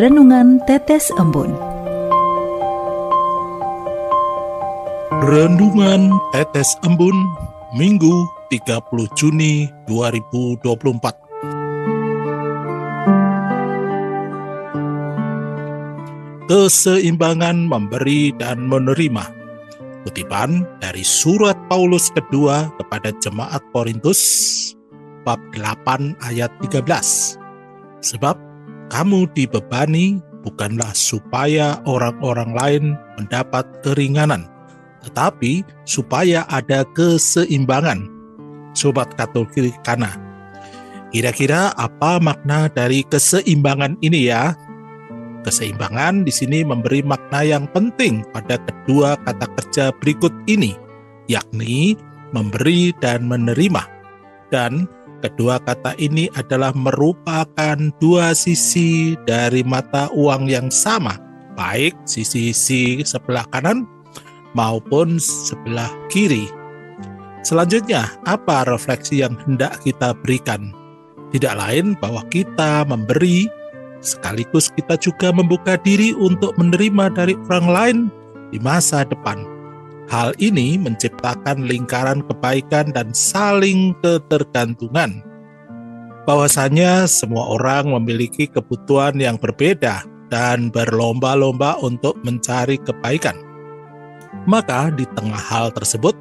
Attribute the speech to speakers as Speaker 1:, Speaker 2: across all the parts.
Speaker 1: Renungan Tetes Embun.
Speaker 2: Renungan Tetes Embun, Minggu 30 Juni 2024. Keseimbangan memberi dan menerima. Kutipan dari surat Paulus kedua kepada jemaat Korintus, bab 8 ayat 13. Sebab kamu dibebani bukanlah supaya orang-orang lain mendapat keringanan, tetapi supaya ada keseimbangan. Sobat Katolikana, kira-kira apa makna dari keseimbangan ini ya? Keseimbangan di sini memberi makna yang penting pada kedua kata kerja berikut ini, yakni memberi dan menerima. Dan kedua kata ini adalah merupakan dua sisi dari mata uang yang sama, baik sisi sebelah kanan maupun sebelah kiri. Selanjutnya, apa refleksi yang hendak kita berikan? Tidak lain bahwa kita memberi, sekaligus kita juga membuka diri untuk menerima dari orang lain di masa depan. Hal ini menciptakan lingkaran kebaikan dan saling ketergantungan. Bahwasanya semua orang memiliki kebutuhan yang berbeda dan berlomba-lomba untuk mencari kebaikan. Maka di tengah hal tersebut,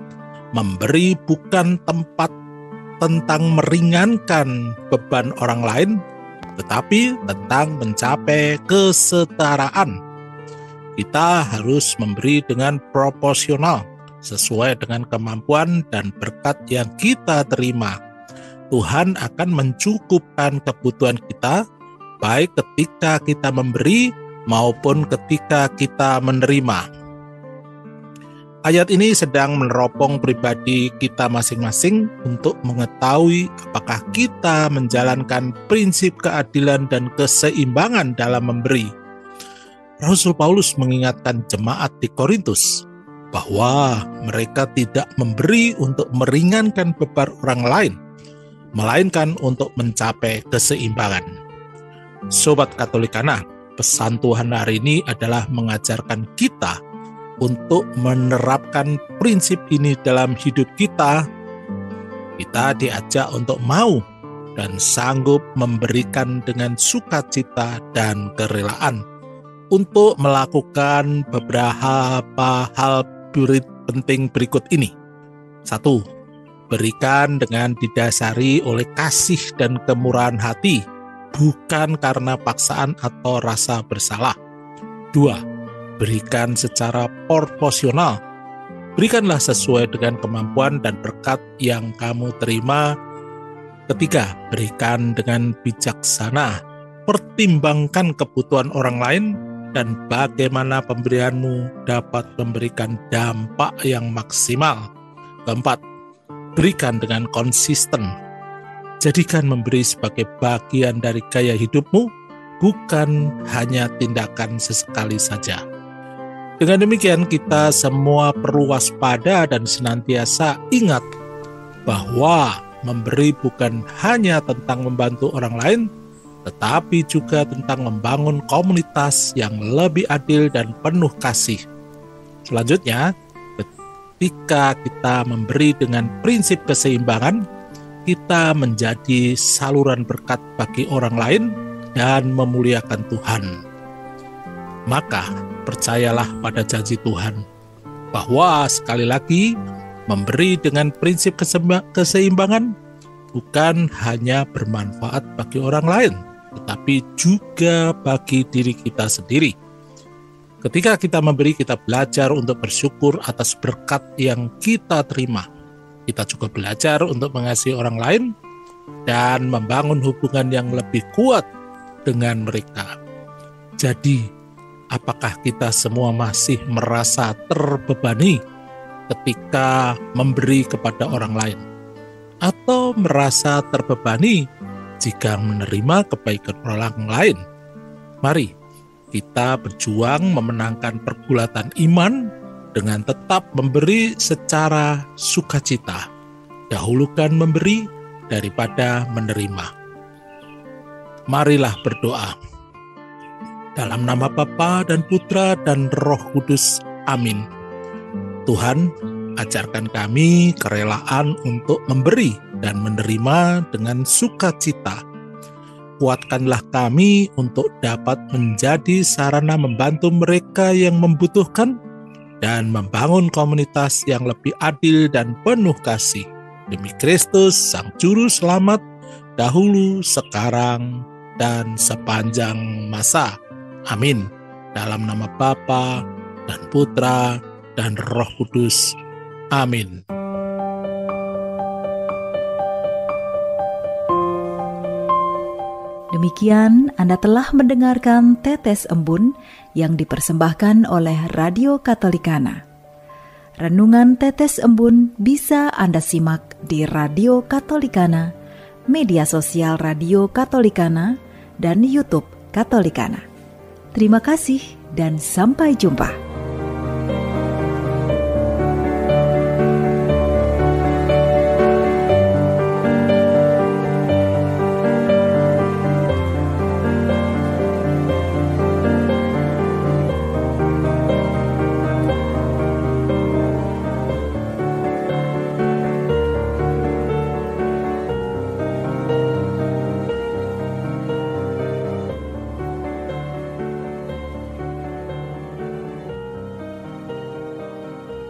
Speaker 2: memberi bukan tempat tentang meringankan beban orang lain, tetapi tentang mencapai kesetaraan. Kita harus memberi dengan proporsional, sesuai dengan kemampuan dan berkat yang kita terima. Tuhan akan mencukupkan kebutuhan kita, baik ketika kita memberi maupun ketika kita menerima. Ayat ini sedang meneropong pribadi kita masing-masing untuk mengetahui apakah kita menjalankan prinsip keadilan dan keseimbangan dalam memberi. Rasul Paulus mengingatkan jemaat di Korintus bahwa mereka tidak memberi untuk meringankan beban orang lain, melainkan untuk mencapai keseimbangan. Sobat Katolikana, pesan Tuhan hari ini adalah mengajarkan kita untuk menerapkan prinsip ini dalam hidup kita. Kita diajak untuk mau dan sanggup memberikan dengan sukacita dan kerelaan untuk melakukan beberapa hal penting berikut ini. 1. Berikan dengan didasari oleh kasih dan kemurahan hati, bukan karena paksaan atau rasa bersalah. 2. Berikan secara proporsional. Berikanlah sesuai dengan kemampuan dan berkat yang kamu terima. 3. Berikan dengan bijaksana. Pertimbangkan kebutuhan orang lain dan bagaimana pemberianmu dapat memberikan dampak yang maksimal. 4. Berikan dengan konsisten. Jadikan memberi sebagai bagian dari gaya hidupmu, bukan hanya tindakan sesekali saja. Dengan demikian, kita semua perlu waspada dan senantiasa ingat bahwa memberi bukan hanya tentang membantu orang lain, tetapi juga tentang membangun komunitas yang lebih adil dan penuh kasih. Selanjutnya, ketika kita memberi dengan prinsip keseimbangan, kita menjadi saluran berkat bagi orang lain dan memuliakan Tuhan. Maka percayalah pada janji Tuhan bahwa sekali lagi memberi dengan prinsip keseimbangan bukan hanya bermanfaat bagi orang lain, tetapi juga bagi diri kita sendiri. Ketika kita memberi, kita belajar untuk bersyukur atas berkat yang kita terima. Kita juga belajar untuk mengasihi orang lain dan membangun hubungan yang lebih kuat dengan mereka. Jadi, apakah kita semua masih merasa terbebani ketika memberi kepada orang lain? Atau merasa terbebani jika menerima kebaikan orang lain? Mari kita berjuang memenangkan pergulatan iman dengan tetap memberi secara sukacita. Dahulukan memberi daripada menerima. Marilah berdoa. Dalam nama Bapa dan Putra dan Roh Kudus. Amin. Tuhan, ajarkan kami kerelaan untuk memberi dan menerima dengan sukacita. Kuatkanlah kami untuk dapat menjadi sarana membantu mereka yang membutuhkan dan membangun komunitas yang lebih adil dan penuh kasih. Demi Kristus, Sang Juru Selamat, dahulu, sekarang, dan sepanjang masa. Amin. Dalam nama Bapa dan Putra dan Roh Kudus. Amin.
Speaker 1: Demikian Anda telah mendengarkan Tetes Embun yang dipersembahkan oleh Radio Katolikana. Renungan Tetes Embun bisa Anda simak di Radio Katolikana, media sosial Radio Katolikana, dan YouTube Katolikana. Terima kasih dan sampai jumpa.